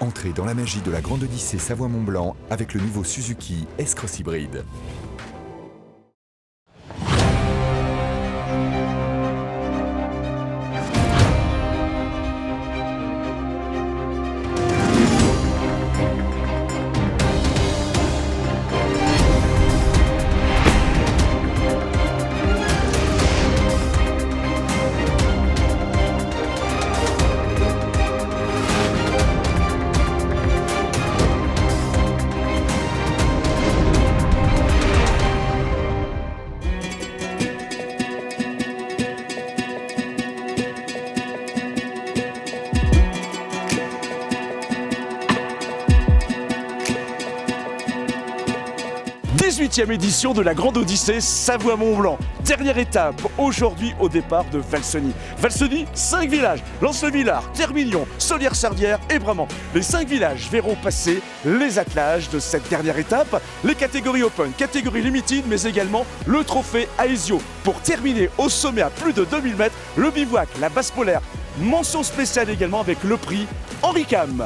Entrez dans la magie de la Grande Odyssée Savoie-Mont-Blanc avec le nouveau Suzuki S-Cross Hybride. Dix-huitième édition de la Grande Odyssée Savoie-Mont-Blanc. Dernière étape, aujourd'hui au départ de Valseny. Valseny, 5 villages, Lens-le-Villard, Termignon, Solières-Sardières et Bramant. Les 5 villages verront passer les attelages de cette dernière étape, les catégories Open, catégories Limited, mais également le trophée Aesio. Pour terminer au sommet à plus de 2000 mètres, le bivouac, la base polaire. Mention spéciale également avec le prix Henri Cam.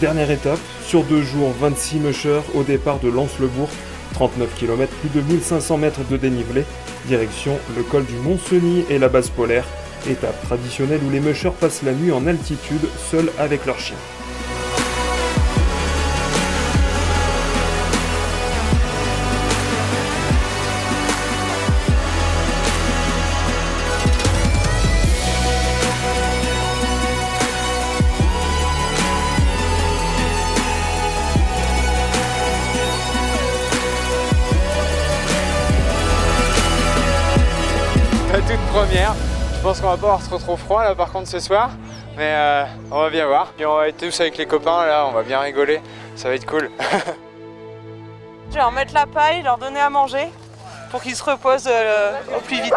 Dernière étape, sur 2 jours, 26 mushers au départ de Lens-le-Bourg, 39 km, plus de 1500 mètres de dénivelé, direction le col du Mont-Cenis et la base polaire, étape traditionnelle où les mushers passent la nuit en altitude, seuls avec leurs chiens. Toute première, je pense qu'on va pas avoir trop froid là par contre ce soir, mais on va bien voir. Et on va être tous avec les copains là, on va bien rigoler, ça va être cool. Je vais leur mettre la paille, leur donner à manger pour qu'ils se reposent au plus vite.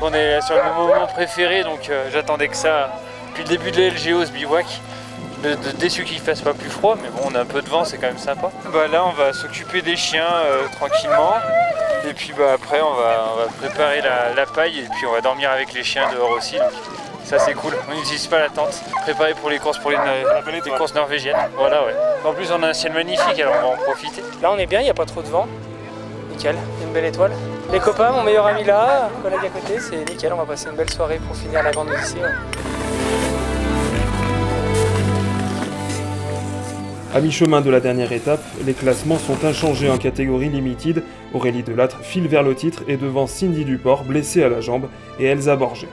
On est sur le moment préféré, donc j'attendais que ça depuis le début de la LGO, ce bivouac. Déçu qu'il fasse pas plus froid, mais bon, on a un peu de vent, c'est quand même sympa. Bah là, on va s'occuper des chiens tranquillement, et puis bah après, on va préparer la paille, et puis on va dormir avec les chiens dehors aussi. Donc ça c'est cool. On n'utilise pas la tente. Préparé pour les courses, les courses norvégiennes. Voilà, ouais. En plus, on a un ciel magnifique, alors on va en profiter. Là on est bien, il n'y a pas trop de vent. Nickel, une belle étoile. Les copains, mon meilleur ami là, collègue à côté, c'est nickel, on va passer une belle soirée pour finir la Grande Odyssée. À mi-chemin de la dernière étape, les classements sont inchangés en catégorie Limited. Aurélie Delattre file vers le titre et devant Cindy Duport, blessée à la jambe, et Elsa Borget.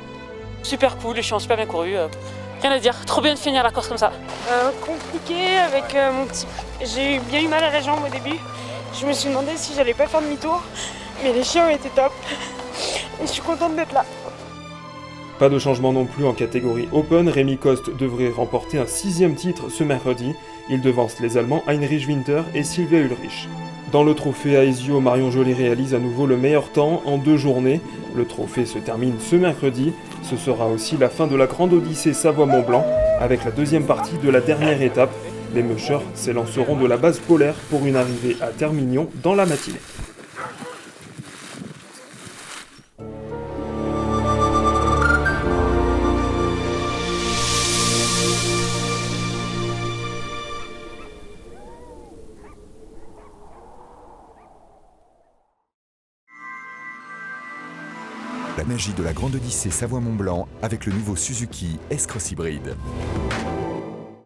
Super cool, les chiens ont super bien couru. Rien à dire, trop bien de finir la course comme ça. Compliqué avec mon petit... J'ai bien eu mal à la jambe au début. Je me suis demandé si j'allais pas faire demi-tour, mais les chiens étaient top. Et je suis contente d'être là. Pas de changement non plus en catégorie Open, Rémi Coste devrait remporter un 6e titre ce mercredi. Il devance les Allemands Heinrich Winter et Sylvia Ulrich. Dans le trophée Aesio, Marion Joly réalise à nouveau le meilleur temps en 2 journées. Le trophée se termine ce mercredi. Ce sera aussi la fin de la Grande Odyssée Savoie-Mont-Blanc avec la 2e partie de la dernière étape. Les mushers s'élanceront de la base polaire pour une arrivée à Termignon dans la matinée. La magie de la Grande Odyssée Savoie-Mont-Blanc avec le nouveau Suzuki S-Cross Hybride.